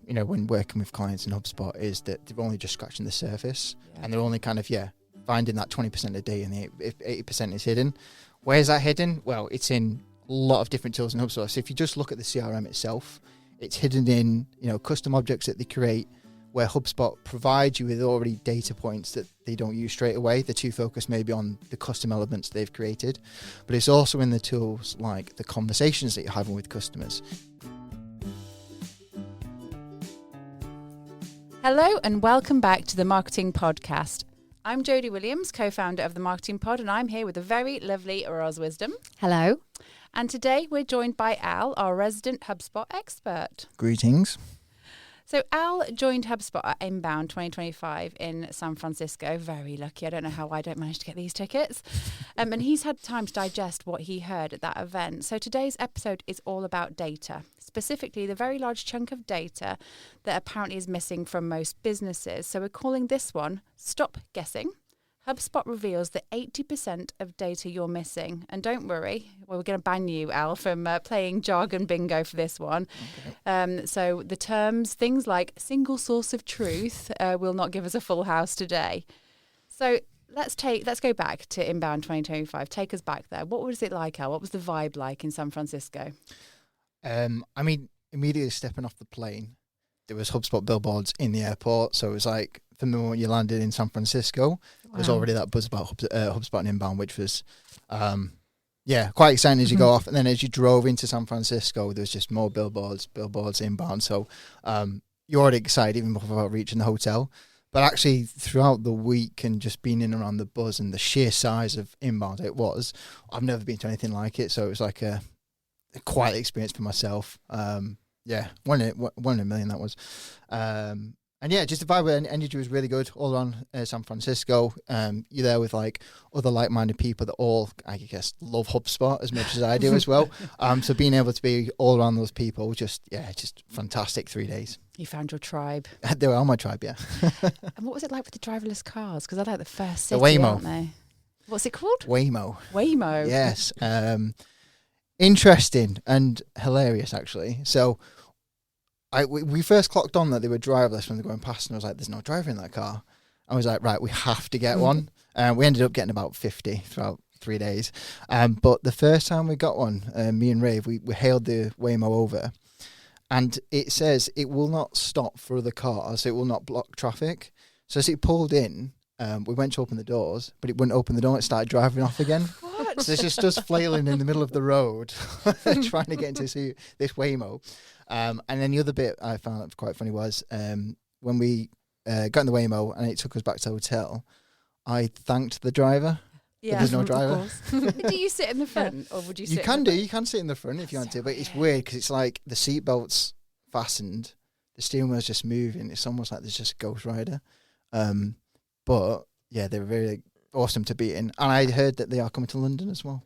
when working with clients in HubSpot is that they're only just scratching the surface, and they're only kind of, finding that 20% a day, and the 80% is hidden. Where is that hidden? Well, it's in a lot of different tools in HubSpot. So if you just look at the CRM itself, it's hidden in, custom objects that they create, where HubSpot provides you with already data points that they don't use straight away. They're too focused maybe on the custom elements they've created. But it's also in the tools like the conversations that you're having with customers. Hello and welcome back to the Marketing Podcast. I'm Jodie Williams, co-founder of the Marketing Pod, and I'm here with the very lovely Roz Wisdom. Hello. And today we're joined by Al, our resident HubSpot expert. Greetings. So Al joined HubSpot at Inbound 2025 in San Francisco. Very lucky. I don't know how I don't manage to get these tickets. And he's had time to digest what he heard at that event. So today's episode is all about data, specifically the very large chunk of data that apparently is missing from most businesses. So we're calling this one Stop Guessing. HubSpot reveals the 80% of data you're missing. And don't worry, we're going to ban you, Al, from playing jargon bingo for this one. Okay. So the terms, things like single source of truth, will not give us a full house today. So let's go back to Inbound 2025. Take us back there. What was it like, Al? What was the vibe like in San Francisco? Immediately stepping off the plane, there was HubSpot billboards in the airport. So it was like, from the moment you landed in San Francisco, there was already that buzz about HubSpot and Inbound, which was, quite exciting as you go off. And then as you drove into San Francisco, there was just more billboards Inbound. So you're already excited even before reaching the hotel. But actually, throughout the week and just being in and around the buzz and the sheer size of Inbound I've never been to anything like it. So it was like a quiet experience for myself. One in a million that was. And just the vibe and energy was really good all around San Francisco. You're there with like other like-minded people that all, I guess, love HubSpot as much as I do as well. So being able to be all around those people, just fantastic 3 days. You found your tribe. They were on my tribe, yeah. And what was it like with the driverless cars? Because I like the first city, the Waymo. Aren't they? What's it called? Waymo. Yes. Interesting and hilarious, actually. So we first clocked on that they were driverless when they were going past, and I was like, there's no driver in that car. I was like, right, we have to get one. We ended up getting about 50 throughout 3 days. But the first time we got one, me and Rave, we hailed the Waymo over, and it says it will not stop for other cars. It will not block traffic. So as it pulled in, we went to open the doors, but it wouldn't open the door. It started driving off again. What? So it's just us flailing in the middle of the road, trying to get into this Waymo. And then the other bit I found quite funny was when we got in the Waymo and it took us back to the hotel, I thanked the driver. Yeah, there's no driver. Do you sit in the front, or would you sit? You can sit in the front if you want to, but it's weird because it's like the seatbelt's fastened, the steering wheel's just moving. It's almost like there's just a ghost rider. But yeah, they're very awesome to be in, and I heard that they are coming to London as well.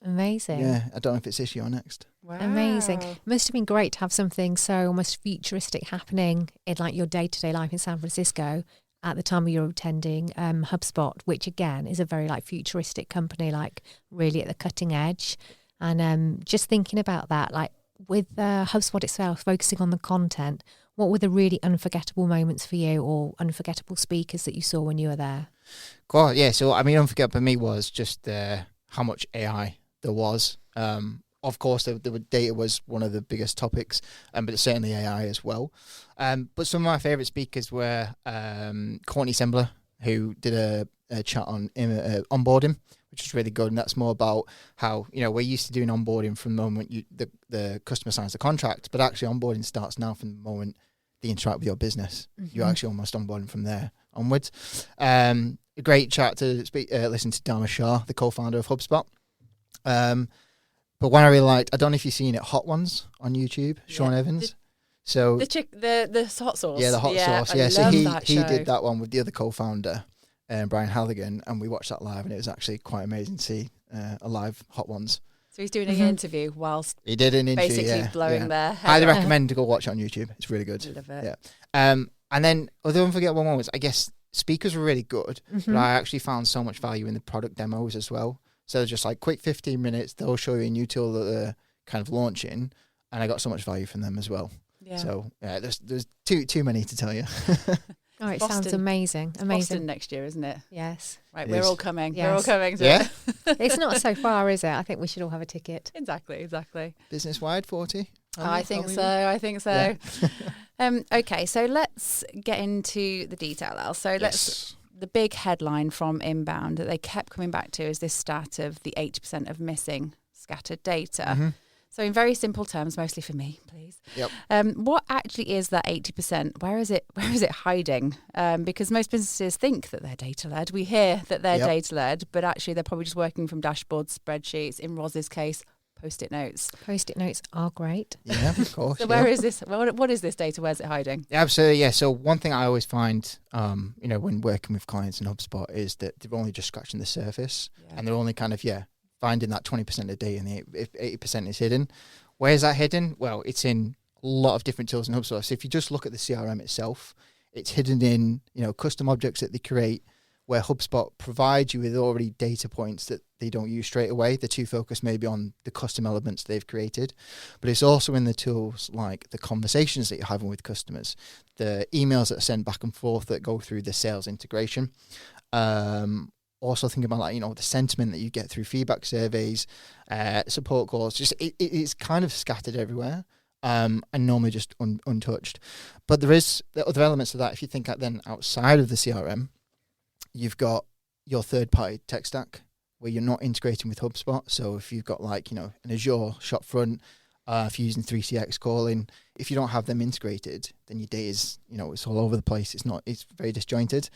Amazing. Yeah, I don't know if it's this year or next. Wow. Amazing. Must have been great to have something so almost futuristic happening in like your day-to-day life in San Francisco at the time you're attending HubSpot, which again is a very like futuristic company, like really at the cutting edge. And just thinking about that, like with HubSpot itself, focusing on the content, what were the really unforgettable moments for you, or unforgettable speakers that you saw when you were there? God, yeah. So unforgettable for me was just how much AI there was. Of course, the data was one of the biggest topics, but certainly AI as well. But some of my favourite speakers were Courtney Sembler, who did a chat on onboarding, which is really good. And that's more about how, we're used to doing onboarding from the moment the customer signs the contract, but actually onboarding starts now from the moment they interact with your business. Mm-hmm. You're actually almost onboarding from there onwards. A great chat to listen to Dharma Shah, the co-founder of HubSpot. But one I really liked, I don't know if you've seen it, Hot Ones on YouTube, Sean Evans. The hot sauce. Yeah, the hot sauce. Yeah, so he did that one with the other co-founder, Brian Halligan, and we watched that live, and it was actually quite amazing to see a live Hot Ones. So he's doing an interview whilst he did an interview, basically blowing their head. Highly recommend to go watch it on YouTube. It's really good. Love it. Yeah. And then other unforgettable moments, I guess speakers were really good, but I actually found so much value in the product demos as well. So they're just like quick 15 minutes, they'll show you a new tool that they're kind of launching, and I got so much value from them as well. Yeah. So there's too many to tell you. Oh, it Boston. sounds amazing. It's Amazing. Boston next year, isn't it? Yes. Right, It we're is. all coming. Yes. We're all coming to Yeah. it. It's not so far, is it? I think we should all have a ticket. Exactly. Business wide 40. I think so. Yeah. Okay, so let's get into the detail, Al. So the big headline from Inbound that they kept coming back to is this stat of the 80% of missing scattered data. Mm-hmm. So in very simple terms, mostly for me, please. Yep. What actually is that 80%? Where is it hiding? Because most businesses think that they're data led. We hear that they're data led, but actually they're probably just working from dashboards, spreadsheets. In Roz's case, Post-it notes. Post-it notes are great. Yeah, of course. So where is this? What is this data? Where's it hiding? Absolutely, yeah. So one thing I always find, when working with clients in HubSpot is that they're only just scratching the surface, and they're only kind of finding that 20% of data, and the 80% is hidden. Where is that hidden? Well, it's in a lot of different tools in HubSpot. So if you just look at the CRM itself, it's hidden in custom objects that they create, where HubSpot provides you with already data points that they don't use straight away. They're too focused maybe on the custom elements they've created. But it's also in the tools like the conversations that you're having with customers, the emails that are sent back and forth that go through the sales integration. Also thinking about the sentiment that you get through feedback surveys, support calls. Just it's kind of scattered everywhere. And normally just untouched. But there is the other elements of that. If you think then outside of the CRM, you've got your third-party tech stack where you're not integrating with HubSpot. So if you've got an Azure shopfront, if you're using 3CX calling, if you don't have them integrated, then your data is, it's all over the place. It's very disjointed.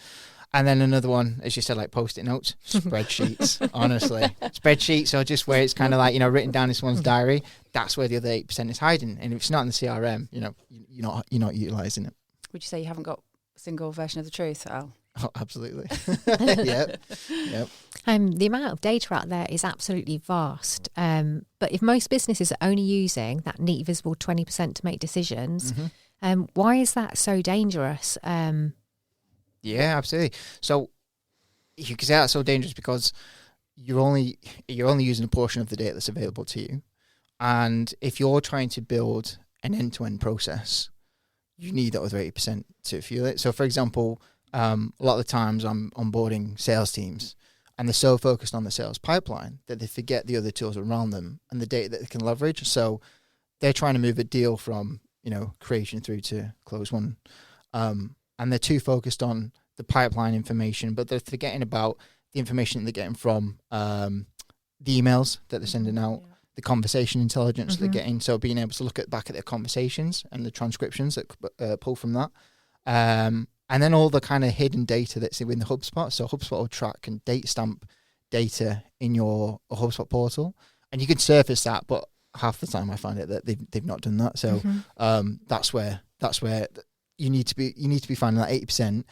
And then another one, as you said, like Post-it notes, spreadsheets. Honestly, spreadsheets are just where it's kind of written down in someone's diary. That's where the other 8% is hiding. And if it's not in the CRM, you're not utilizing it. Would you say you haven't got a single version of the truth, Al? Oh, absolutely. Yep. The amount of data out there is absolutely vast. But if most businesses are only using that neat, visible 20% to make decisions, why is that so dangerous? Yeah, absolutely. So you can say that's so dangerous because you're only using a portion of the data that's available to you. And if you're trying to build an end-to-end process, you need that other 80% to fuel it. So, for example, a lot of the times I'm onboarding sales teams and they're so focused on the sales pipeline that they forget the other tools around them and the data that they can leverage. So they're trying to move a deal from, creation through to close one. And they're too focused on the pipeline information, but they're forgetting about the information that they're getting from the emails that they're sending out, the conversation intelligence they're getting. So being able to look back at their conversations and the transcriptions that pull from that. And then all the kind of hidden data that's in the HubSpot. So HubSpot will track and date stamp data in your HubSpot portal, and you can surface that, but half the time I find it that they've not done that. So that's where you need to be finding that 80%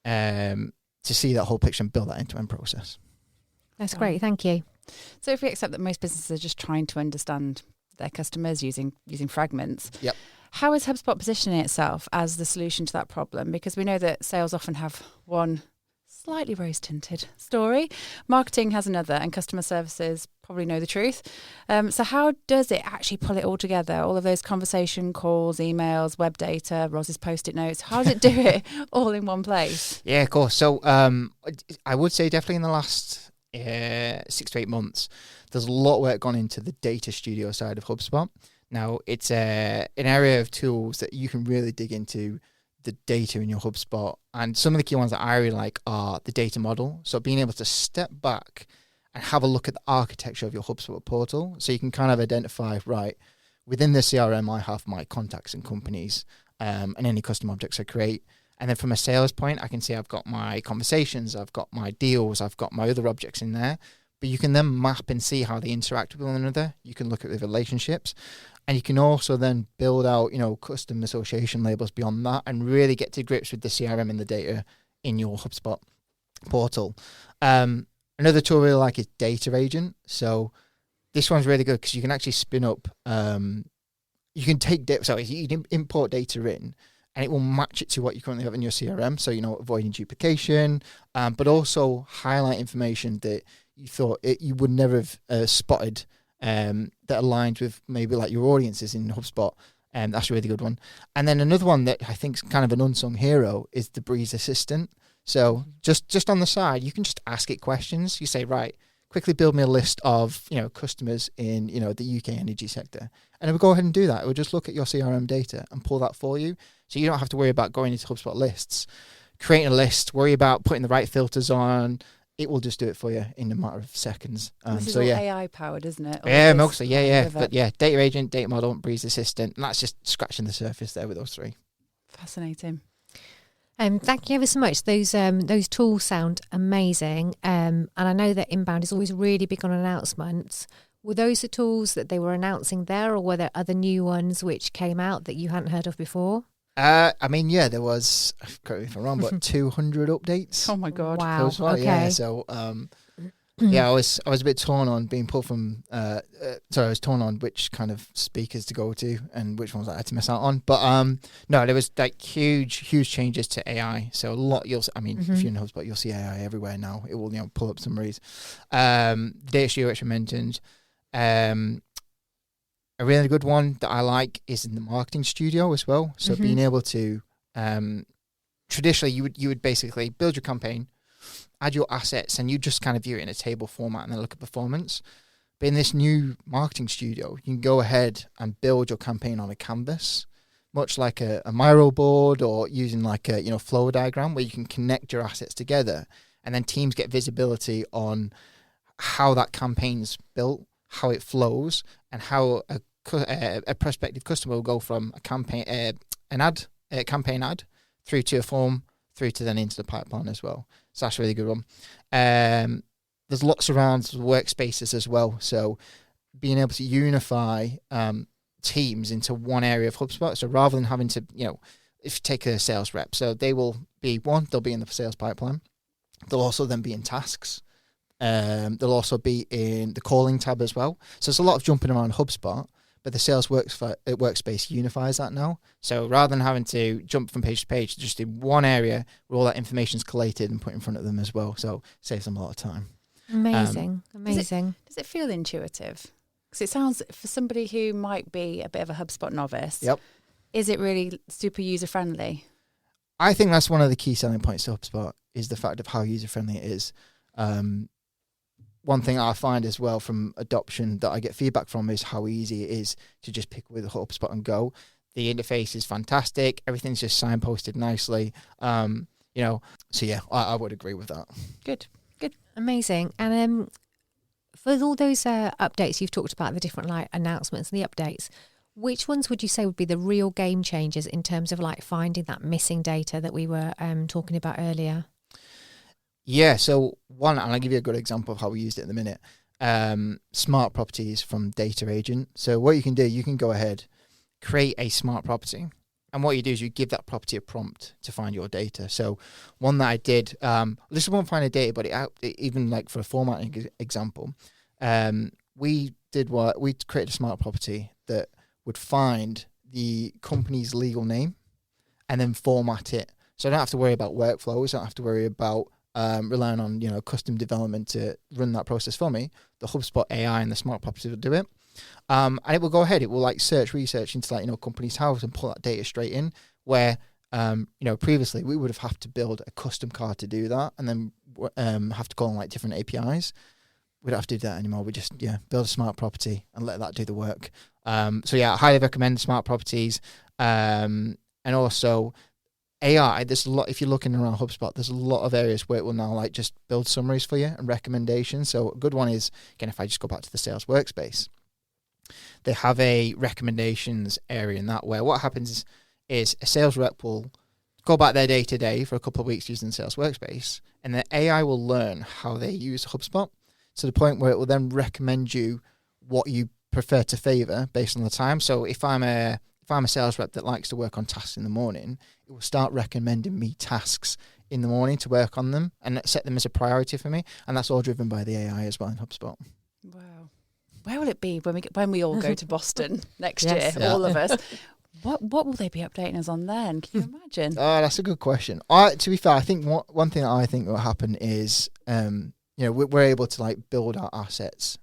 to see that whole picture and build that end-to-end process. That's great. Thank you. So if we accept that most businesses are just trying to understand their customers using fragments, how is HubSpot positioning itself as the solution to that problem? Because we know that sales often have one slightly rose-tinted story, marketing has another, and customer services probably know the truth. So how does it actually pull it all together? All of those conversation calls, emails, web data, Roz's Post-it notes. How does it do it all in one place? Yeah, of course. So I would say definitely in the last 6 to 8 months, there's a lot of work gone into the data studio side of HubSpot. Now, it's an area of tools that you can really dig into the data in your HubSpot. And some of the key ones that I really like are the data model. So being able to step back and have a look at the architecture of your HubSpot portal. So you can kind of identify, right, within the CRM, I have my contacts and companies and any custom objects I create. And then from a sales point, I can see I've got my conversations, I've got my deals, I've got my other objects in there. But you can then map and see how they interact with one another. You can look at the relationships. And you can also then build out, custom association labels beyond that and really get to grips with the CRM and the data in your HubSpot portal. Another tool I really like is Data Agent. So this one's really good because you can actually spin up, you can take data, so you can import data in and it will match it to what you currently have in your CRM. So, avoiding duplication, but also highlight information that you thought you would never have spotted that aligns with maybe like your audiences in HubSpot And that's a really good one. And then another one that I think is kind of an unsung hero is the Breeze Assistant. So just on the side, you can just ask it questions. You say, right, quickly build me a list of, customers in, the UK energy sector. And it will go ahead and do that. It will just look at your CRM data and pull that for you. So you don't have to worry about going into HubSpot lists, creating a list, worry about putting the right filters on. It will just do it for you in a matter of seconds. This is all AI powered, isn't it? Yeah, mostly. Yeah. But yeah, data agent, data model, Breeze Assistant. And that's just scratching the surface there with those three. Fascinating. Thank you ever so much. Those tools sound amazing. And I know that Inbound is always really big on announcements. Were those the tools that they were announcing there, or were there other new ones which came out that you hadn't heard of before? There was, correct me if I'm wrong, but 200 updates. Oh my God. Wow. Okay. Yeah, so I was a bit torn on being pulled from. I was torn on which kind of speakers to go to and which ones I had to miss out on. But no, there was like huge changes to AI. So a lot. If you're in HubSpot, you'll see AI everywhere now. It will pull up summaries. Data studio, which I mentioned. A really good one that I like is in the marketing studio as well. So being able to traditionally you would basically build your campaign, add your assets, and you just kind of view it in a table format and then look at performance. But in this new marketing studio, you can go ahead and build your campaign on a canvas, much like a Miro board, or using like a flow diagram where you can connect your assets together, and then teams get visibility on how that campaign's built, how it flows, and how a prospective customer will go from a campaign ad through to a form, through to then into the pipeline as well. So that's a really good one. There's lots around workspaces as well. So being able to unify teams into one area of HubSpot. So rather than having to, if you take a sales rep, so they will be they'll be in the sales pipeline. They'll also then be in tasks. They'll also be in the calling tab as well. So there's a lot of jumping around HubSpot, but the sales workspace unifies that now. So rather than having to jump from page to page, just in one area where all that information's collated and put in front of them as well. So it saves them a lot of time. Amazing. Does it feel intuitive? Because it sounds, for somebody who might be a bit of a HubSpot novice, is it really super user-friendly? I think that's one of the key selling points to HubSpot, is the fact of how user-friendly it is. One thing I find as well from adoption that I get feedback from is how easy it is to just pick with HubSpot and go. The interface is fantastic. Everything's just signposted nicely. So yeah, I would agree with that. Good. Amazing. And for all those updates you've talked about, the different announcements and the updates, which ones would you say would be the real game changers in terms of finding that missing data that we were talking about earlier? Yeah, so one, and I'll give you a good example of how we used it in a minute. Smart properties from Data Agent. So what you can do, you can go ahead, create a smart property. And what you do is you give that property a prompt to find your data. So one that I did, this won't find a data, but even for a formatting example, we created a smart property that would find the company's legal name and then format it. So I don't have to worry about workflows. I don't have to worry about relying on custom development to run that process for me. The HubSpot AI and the smart property will do it, and it will go ahead. It will search research into company's house and pull that data straight in. Where previously we would have had to build a custom card to do that, and then have to call on different APIs. We don't have to do that anymore. We just build a smart property and let that do the work. I highly recommend smart properties, and also AI. There's a lot. If you're looking around HubSpot, there's a lot of areas where it will now just build summaries for you and recommendations. So a good one is, again, if I just go back to the sales workspace, they have a recommendations area in that, where what happens is a sales rep will go back their day to day for a couple of weeks using the sales workspace, and the AI will learn how they use HubSpot to the point where it will then recommend you what you prefer to favor based on the time. So if I'm a sales rep that likes to work on tasks in the morning, it will start recommending me tasks in the morning to work on them and set them as a priority for me. And that's all driven by the AI as well in HubSpot. Wow. Where will it be when we all go to Boston next Yes. year, all of us? What will they be updating us on then? Can you imagine? That's a good question. To be fair, I think one thing that I think will happen is, we're able to build our assets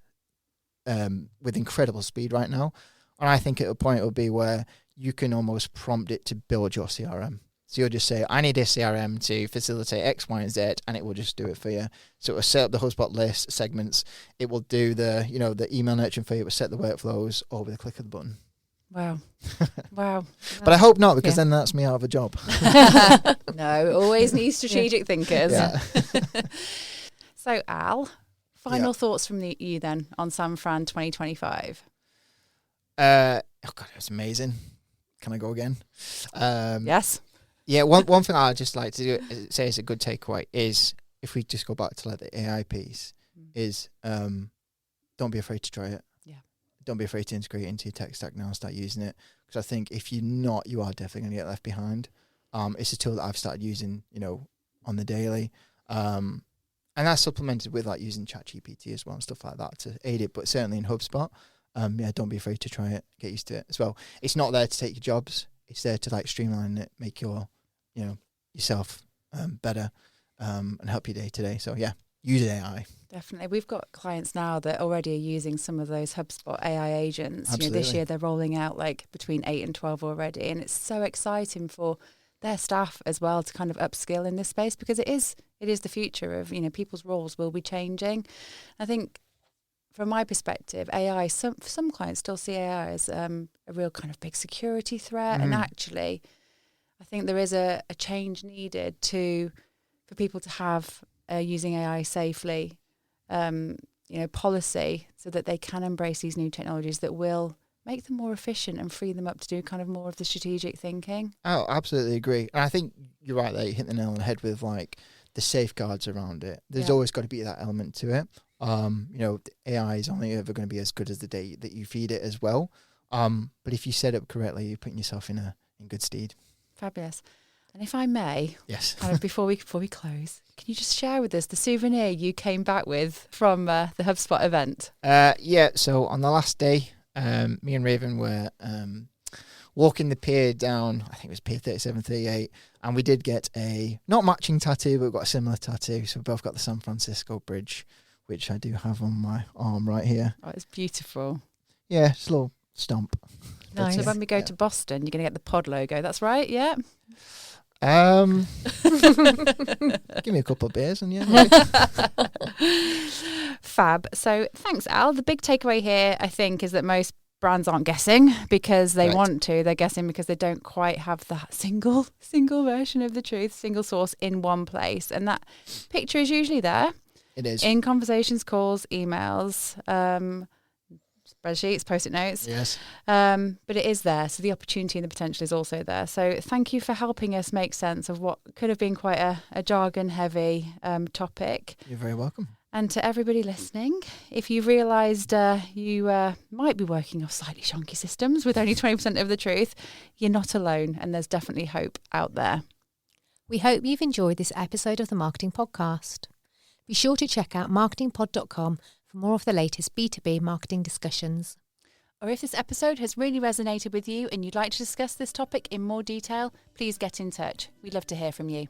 with incredible speed right now. And I think at a point it will be where you can almost prompt it to build your CRM. So you'll just say, I need a CRM to facilitate X, Y, and Z, and it will just do it for you. So it will set up the HubSpot list segments. It will do the email nurturing for you. It will set the workflows all with a click of the button. Wow. Wow. But I hope not, because then that's me out of a job. No, always need strategic thinkers. Yeah. So, Al, final thoughts from you then on San Fran 2025? Oh, God, it was amazing. Can I go again? Yes. Yeah, one thing I'd just like to say is a good takeaway is, if we just go back to like the AI piece, is don't be afraid to try it. Yeah. Don't be afraid to integrate it into your tech stack now and start using it. Because I think if you're not, you are definitely going to get left behind. It's a tool that I've started using, on the daily. And that's supplemented with like using ChatGPT as well and stuff like that to aid it. But certainly in HubSpot, don't be afraid to try it. Get used to it as well. It's not there to take your jobs. It's there to like streamline it, make your, yourself better, and help you day to day. So yeah, use AI. Definitely. We've got clients now that already are using some of those HubSpot AI agents. Absolutely. This year they're rolling out like between 8 and 12 already. And it's so exciting for their staff as well to kind of upskill in this space, because it is the future of, people's roles will be changing. I think from my perspective, AI, some clients still see AI as a real kind of big security threat. And actually, I think there is a change needed for people to have using AI safely, policy, so that they can embrace these new technologies that will make them more efficient and free them up to do kind of more of the strategic thinking. Oh, absolutely agree. And I think you're right there. You hit the nail on the head with like the safeguards around it. There's always got to be that element to it. The AI is only ever going to be as good as the data that you feed it as well. But if you set up correctly, you're putting yourself in good stead. Fabulous. And if I may, yes, kind of before we close, can you just share with us the souvenir you came back with from the HubSpot event? So on the last day, me and Raven were walking the pier down, I think it was pier 37, 38, and we did get a not matching tattoo, but we got a similar tattoo. So we both got the San Francisco Bridge, which I do have on my arm right here. Oh, it's beautiful. Yeah, it's a little stomp. Nice. So when we go to Boston, you're going to get the pod logo. That's right, yeah? Give me a couple of beers and Fab. So thanks, Al. The big takeaway here, I think, is that most brands aren't guessing because they want to. They're guessing because they don't quite have that single version of the truth, single source in one place. And that picture is usually there. It is. In conversations, calls, emails, spreadsheets, post-it notes. Yes. But it is there. So the opportunity and the potential is also there. So thank you for helping us make sense of what could have been quite a jargon-heavy topic. You're very welcome. And to everybody listening, if you've realised you might be working off slightly shonky systems with only 20% of the truth, you're not alone, and there's definitely hope out there. We hope you've enjoyed this episode of the Marketing Podcast. Be sure to check out marketingpod.com for more of the latest B2B marketing discussions. Or if this episode has really resonated with you and you'd like to discuss this topic in more detail, please get in touch. We'd love to hear from you.